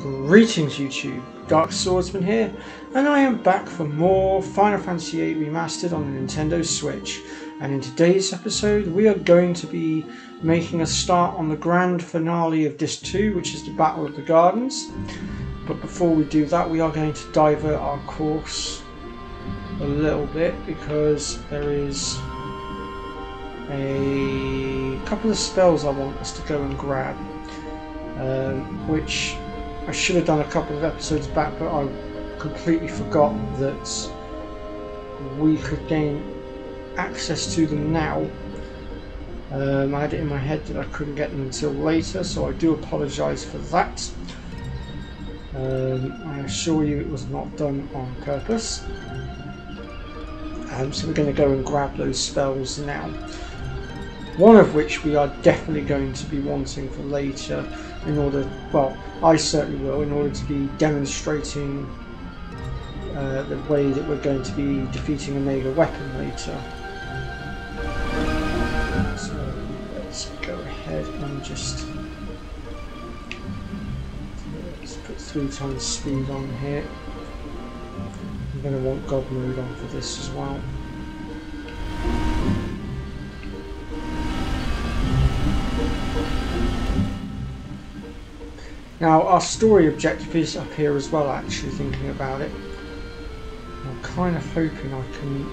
Greetings YouTube, Dark Swordsman here, and I am back for more Final Fantasy VIII Remastered on the Nintendo Switch. And in today's episode we are going to be making a start on the grand finale of Disc 2, which is the Battle of the Gardens. But before we do that, we are going to divert our course a little bit because there is a couple of spells I want us to go and grab, which I should have done a couple of episodes back, but I completely forgot that we could gain access to them now. I had it in my head that I couldn't get them until later, so I do apologise for that. I assure you it was not done on purpose. So we're going to go and grab those spells now. One of which we are definitely going to be wanting for later in order, well, I certainly will, in order to be demonstrating the way that we're going to be defeating a mega weapon later. So let's go ahead and just let's put 3 times speed on here. I'm going to want God mode on for this as well. Now our story objective is up here as well, actually, thinking about it. I'm kind of hoping I can...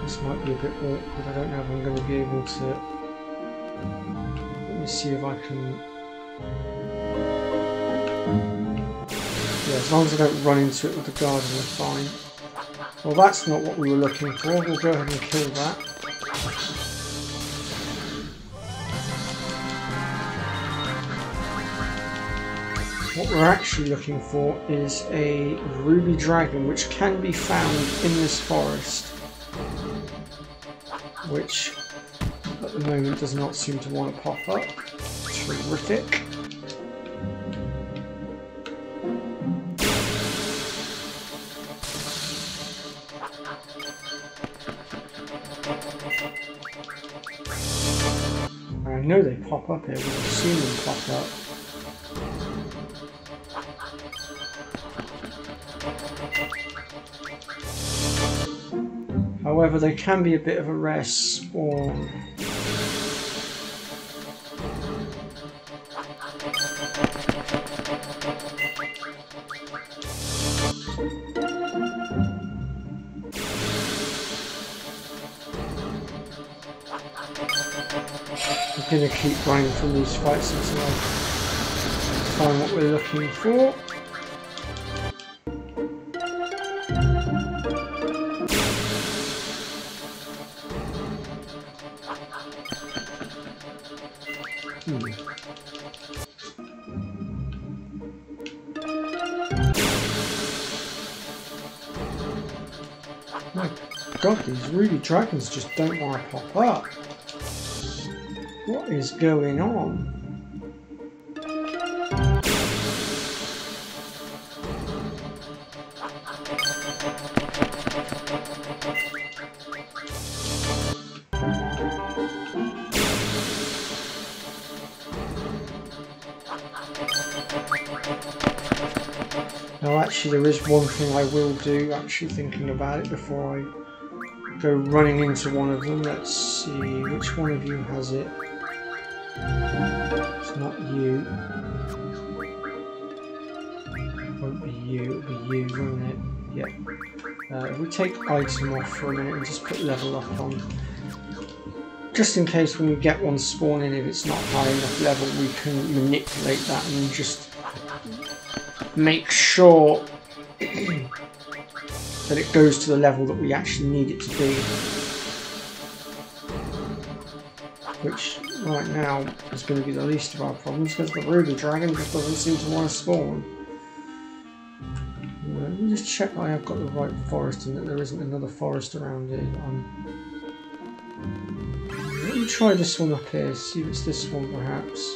This might be a bit awkward, I don't know if I'm going to be able to... Let me see if I can... Yeah, as long as I don't run into it with the garden, we're fine. Well, that's not what we were looking for, we'll go ahead and kill that. What we're actually looking for is a ruby dragon, which can be found in this forest, which at the moment does not seem to want to pop up. Terrific. I know they pop up here, we've seen them pop up. However, they can be a bit of a rare spawn. I'm going to keep running from these fights until I find what we're looking for. My God, these ruby dragons just don't want to pop up. What is going on? Now actually there is one thing I will do, actually thinking about it before I go running into one of them. Let's see, which one of you has it? It's not you. It won't be you, it'll be you, won't it? Yep. If we take item off for a minute and just put level up on, just in case when we get one spawning, if it's not high enough level, we can manipulate that and just make sure that it goes to the level that we actually need it to be. Which right now is going to be the least of our problems because the ruby dragon just doesn't seem to want to spawn. Let me just check I have got the right forest and that there isn't another forest around here. Let me try this one up here, see if it's this one perhaps.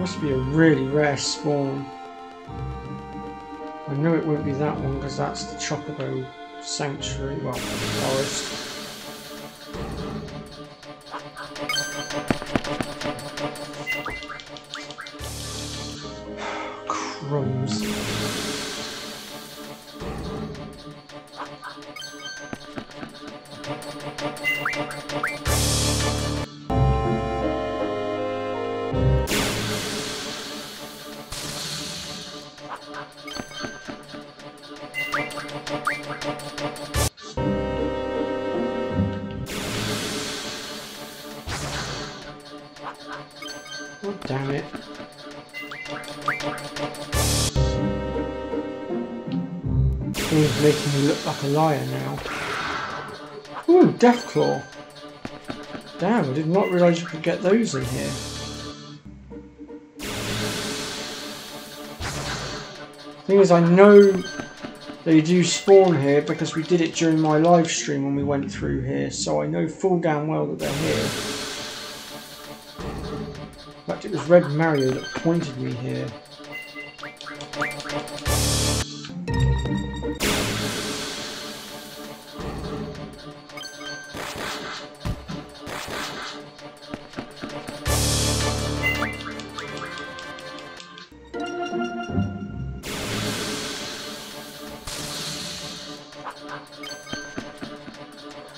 Must be a really rare spawn. I know it won't be that one because that's the Chocobo Sanctuary, well, forest. Crumbs. Oh, damn it. He's making me look like a liar now. Ooh, Deathclaw. Damn, I did not realise you could get those in here. Thing is, I know they do spawn here because we did it during my live stream when we went through here, so I know full damn well that they're here. In fact, it was Red Mario that pointed me here.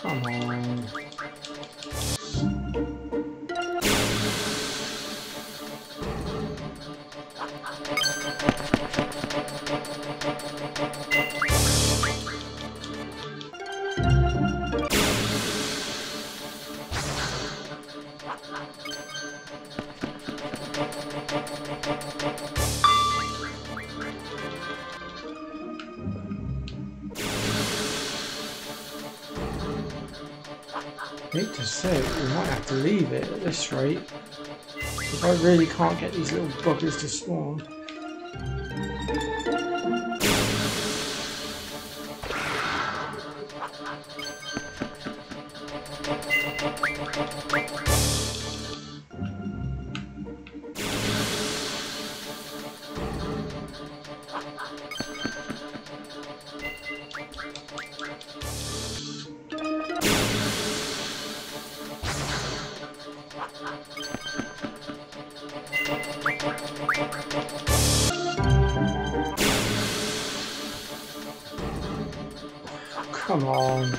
Come on. I hate to say it, we might have to leave it at this rate. If I really can't get these little buggers to spawn. Come on.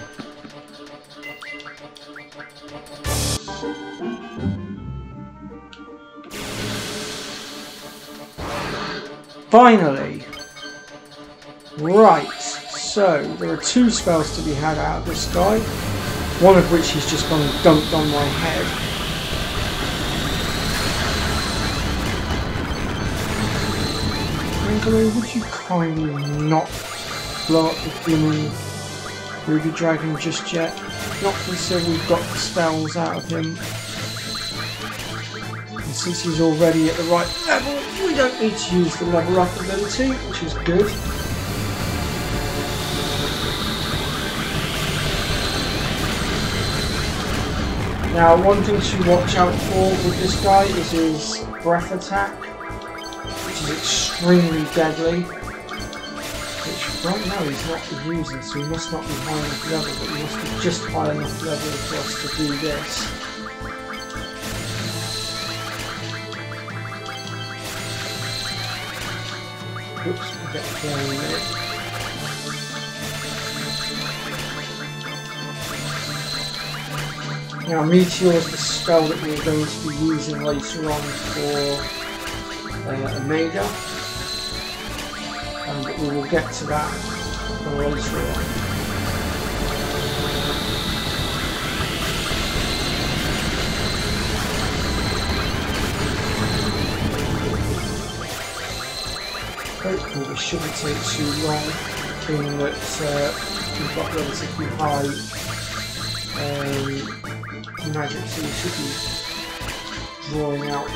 Finally! Right, so there are two spells to be had out of this guy, one of which he's just gone and dumped on my head. Angelo, would you kindly not blow up the blooming Ruby Dragon just yet? Not until we've got the spells out of him. And since he's already at the right level, we don't need to use the level up ability, which is good. Now, one thing to watch out for with this guy is his breath attack, which is extremely deadly. Which right now he's not using, so he must not be high enough level, but he must be just high enough level for us to do this. Oops, we'll get there in a minute. Now, Meteor is the spell that we're going to be using later on for Omega, and we will get to that later on. Hopefully this shouldn't take too long, being that we've got relatively high magic, so we should be drawing out.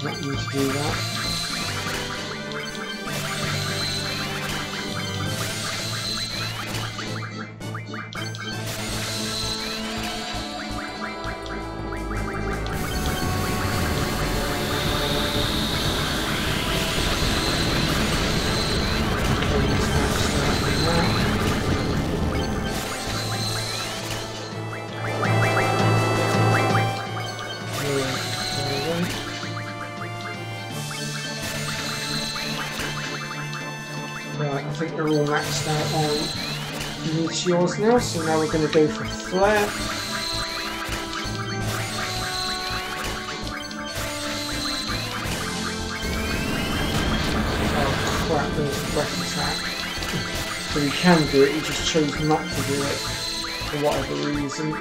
Not need to do that. think they're all maxed out on meteors now, so now we're going to go for flare. Oh crap, there's a breath attack. So you can do it, you just chose not to do it for whatever reason.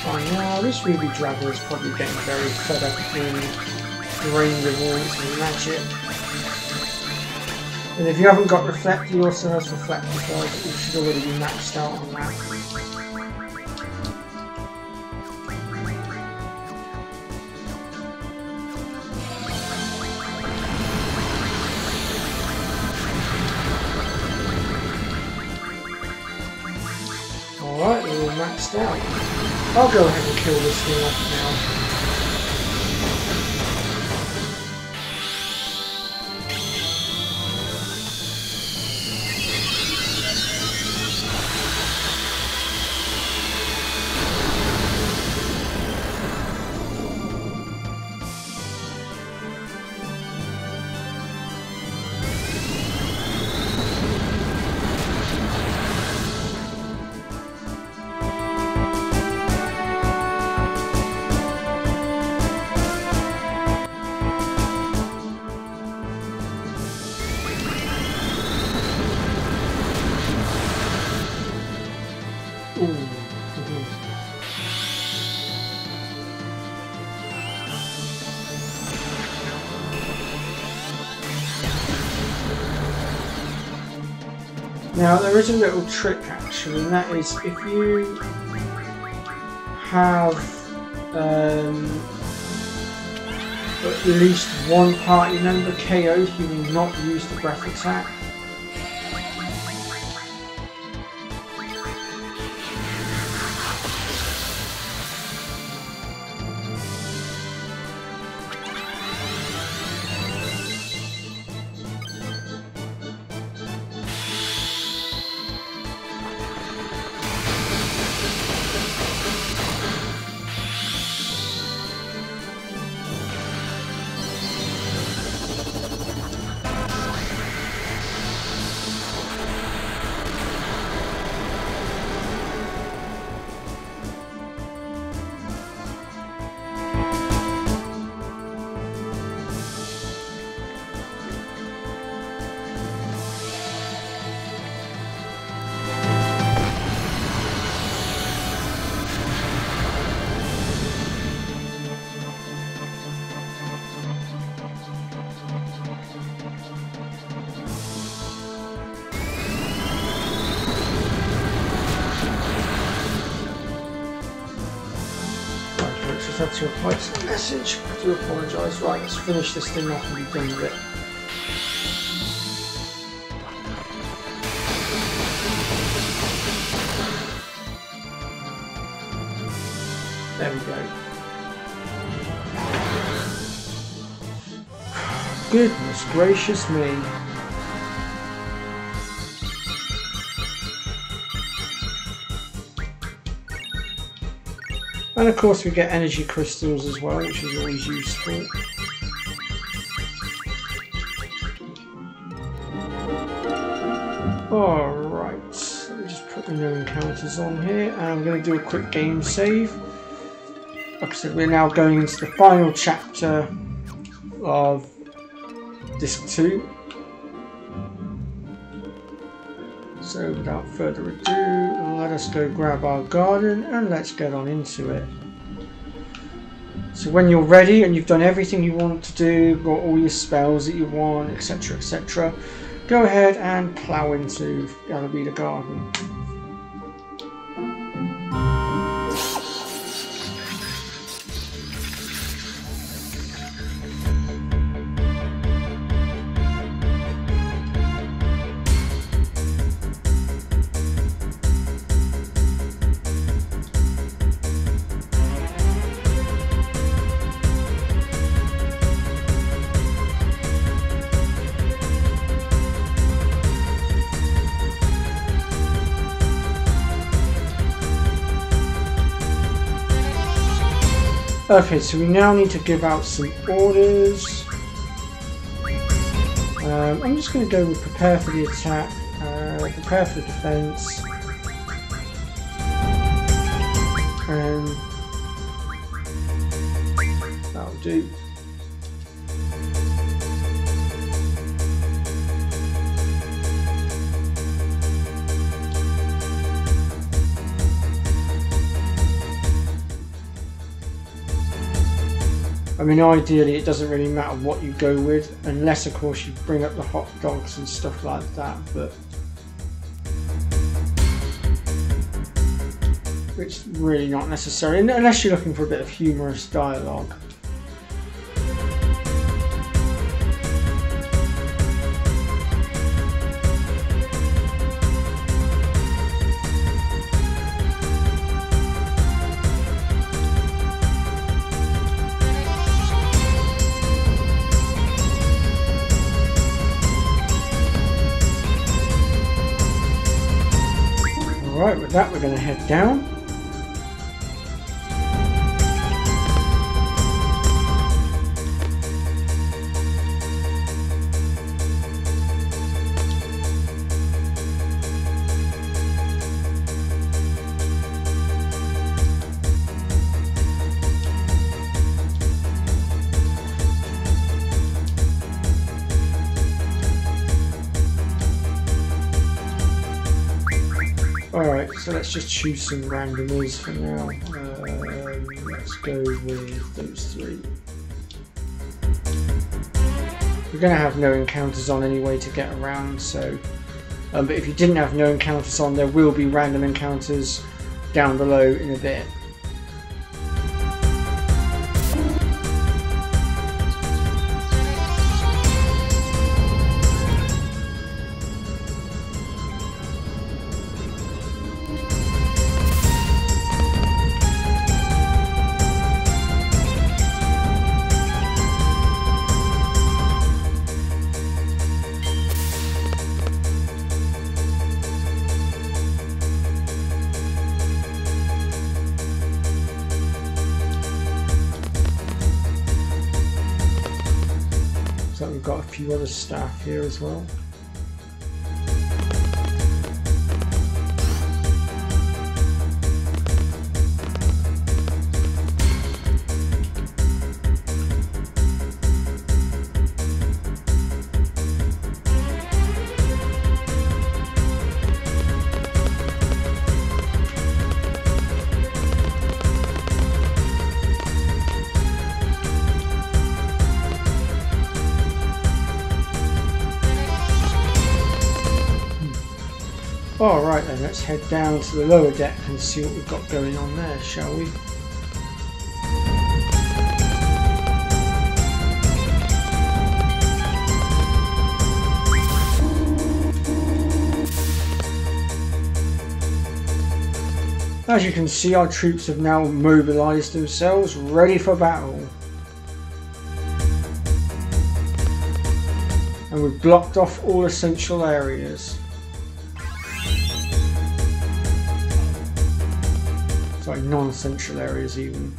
By now, this Ruby Dragon is probably getting very fed up being drained of all its magic. And if you haven't got Reflect, he also has Reflect as well, but you should already be maxed out on that. Alright, we're all maxed out. I'll go ahead and kill this thing off now. Now there is a little trick actually, and that is if you have at least one party member KO'd, you will not use the breath attack. Had to reply to the message. I do apologise. Right, let's finish this thing off and be done with it. There we go. Goodness gracious me. And of course we get energy crystals as well, which is always useful. Alright, let me just put the no encounters on here, and I'm going to do a quick game save. Like I said, we're now going into the final chapter of Disc 2. So without further ado, let us go grab our garden and let's get on into it. So when you're ready and you've done everything you want to do, got all your spells that you want, etc, etc, go ahead and plough into Alameda Garden. Okay, so we now need to give out some orders. I'm just going to go with prepare for the attack, prepare for the defense, and that'll do. I mean, ideally it doesn't really matter what you go with, unless of course you bring up the hot dogs and stuff like that, but it's really not necessary, unless you're looking for a bit of humorous dialogue. Alright, with that we're going to head down. Alright, so let's just choose some randomers for now. Let's go with those three. We're going to have no encounters on anyway to get around, so... but if you didn't have no encounters on, there will be random encounters down below in a bit. So we've got a few other staff here as well. Alright then, let's head down to the lower deck and see what we've got going on there, shall we? As you can see, our troops have now mobilised themselves, ready for battle. And we've blocked off all essential areas. Sorry, non-essential areas even.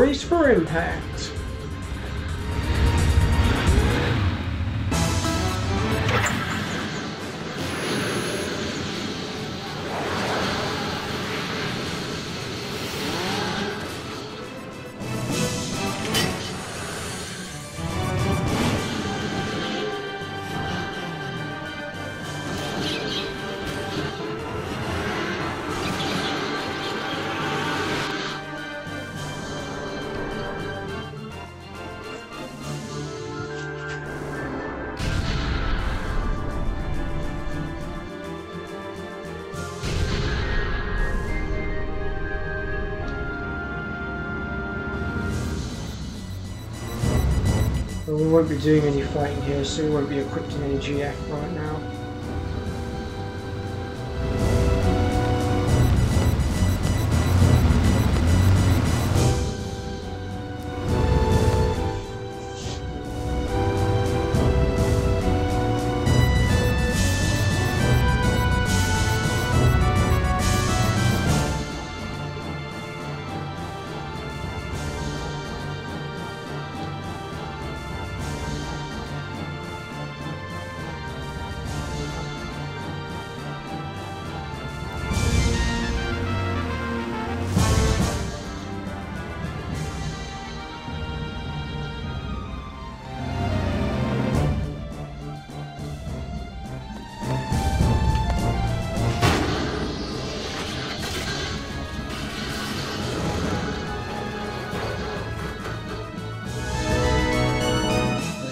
brace for impact. But we won't be doing any fighting here, so we won't be equipped in any GF right now.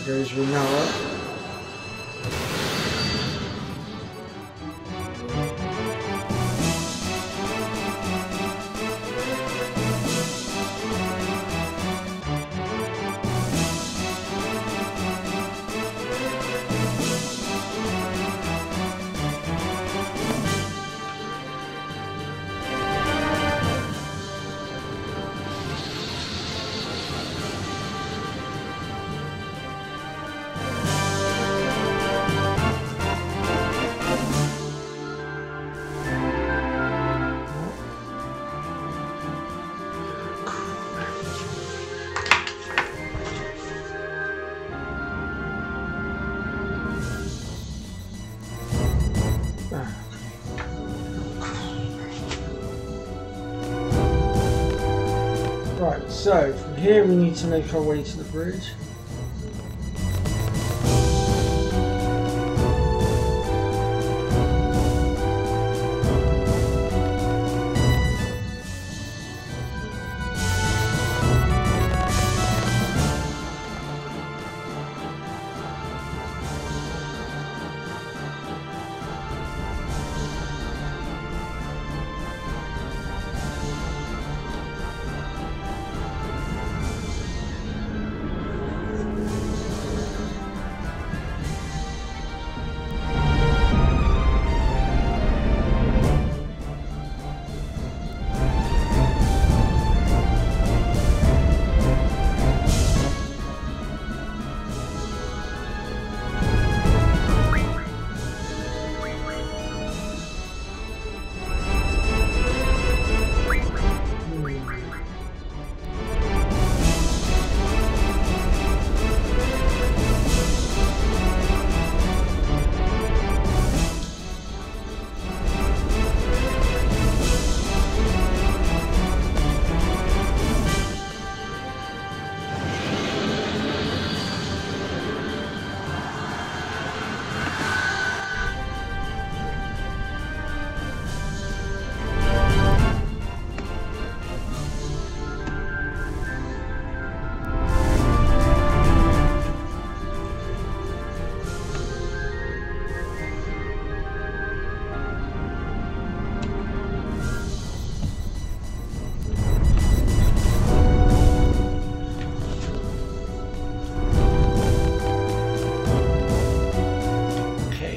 As we know it. Right, so from here we need to make our way to the bridge.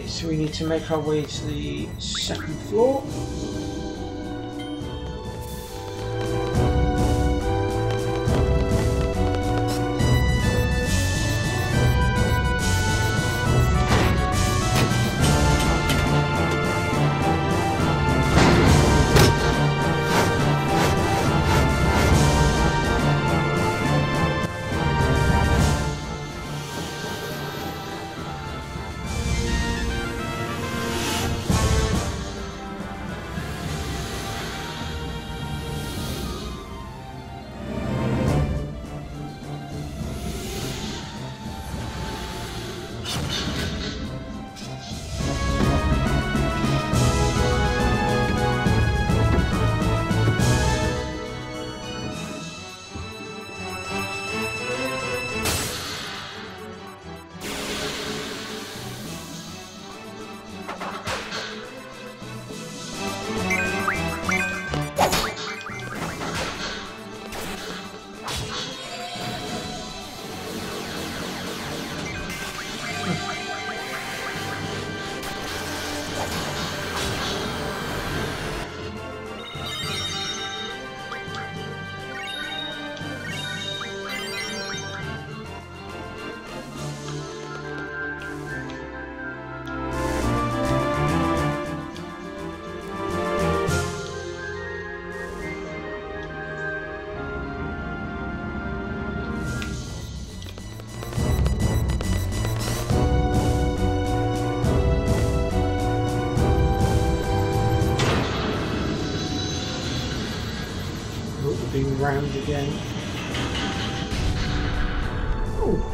So we need to make our way to the second floor. looping round again. Oh.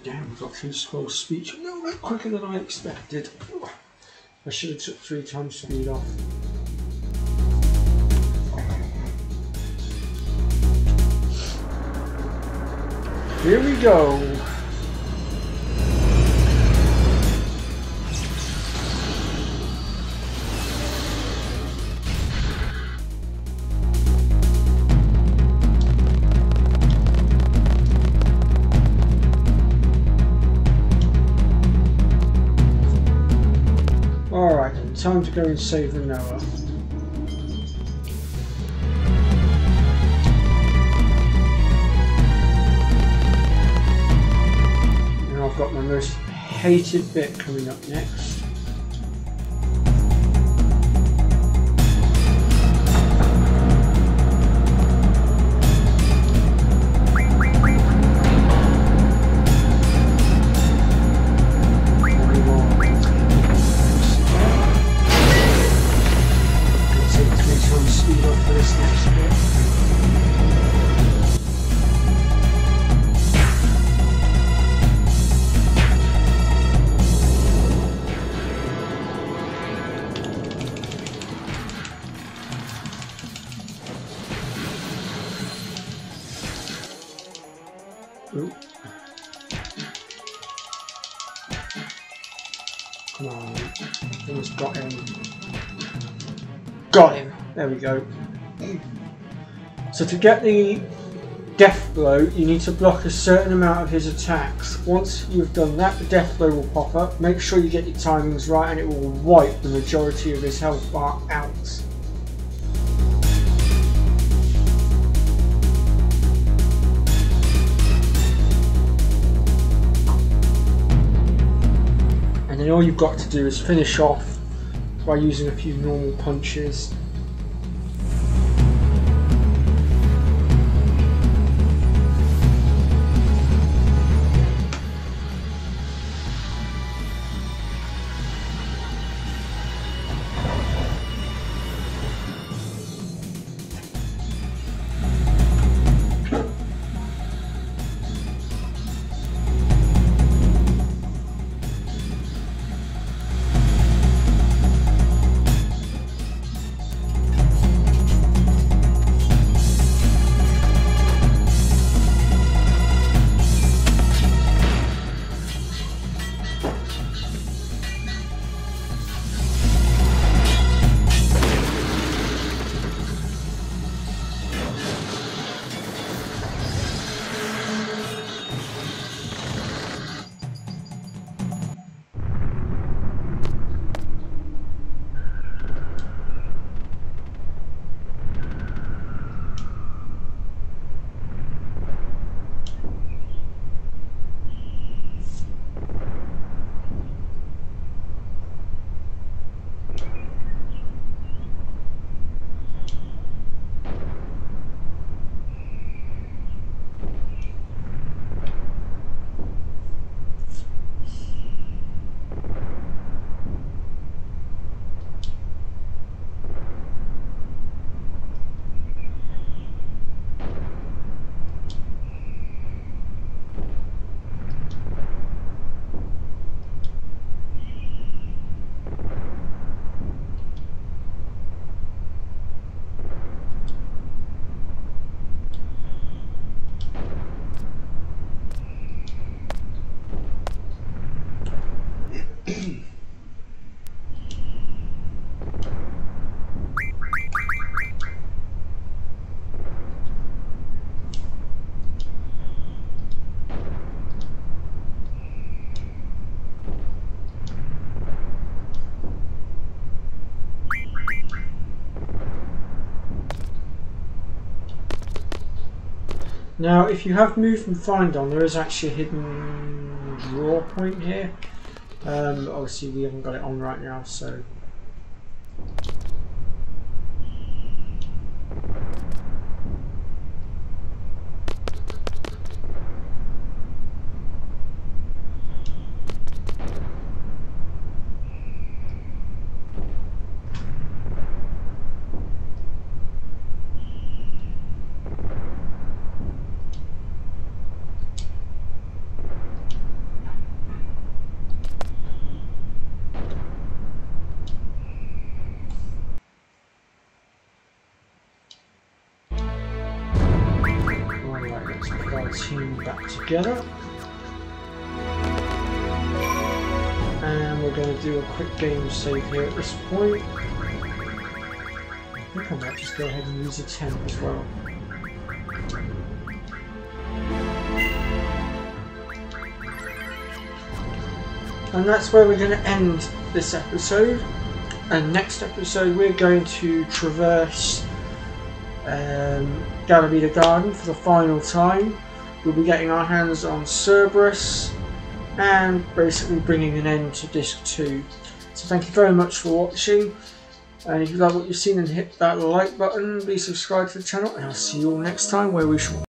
Damn, we got through scroll speech a little bit quicker than I expected. I should have took 3 times speed off. Here we go. Alright, time to go and save the Noah. And I've got my most hated bit coming up next. Ooh. Come on. Almost got him. Got him! There we go. So to get the death blow, you need to block a certain amount of his attacks. Once you've done that, the death blow will pop up. Make sure you get your timings right and it will wipe the majority of his health bar out. And then all you've got to do is finish off by using a few normal punches. Now, if you have moved and find on, there is actually a hidden draw point here. Obviously, we haven't got it on right now, so. Team back together, and we're going to do a quick game save here at this point. I think I might just go ahead and use a temp as well. And that's where we're going to end this episode, and next episode we're going to traverse Galavida Garden for the final time. We'll be getting our hands on Cerberus and basically bringing an end to Disc 2. So thank you very much for watching, and if you like what you've seen, then hit that like button, please subscribe to the channel, and I'll see you all next time where we shall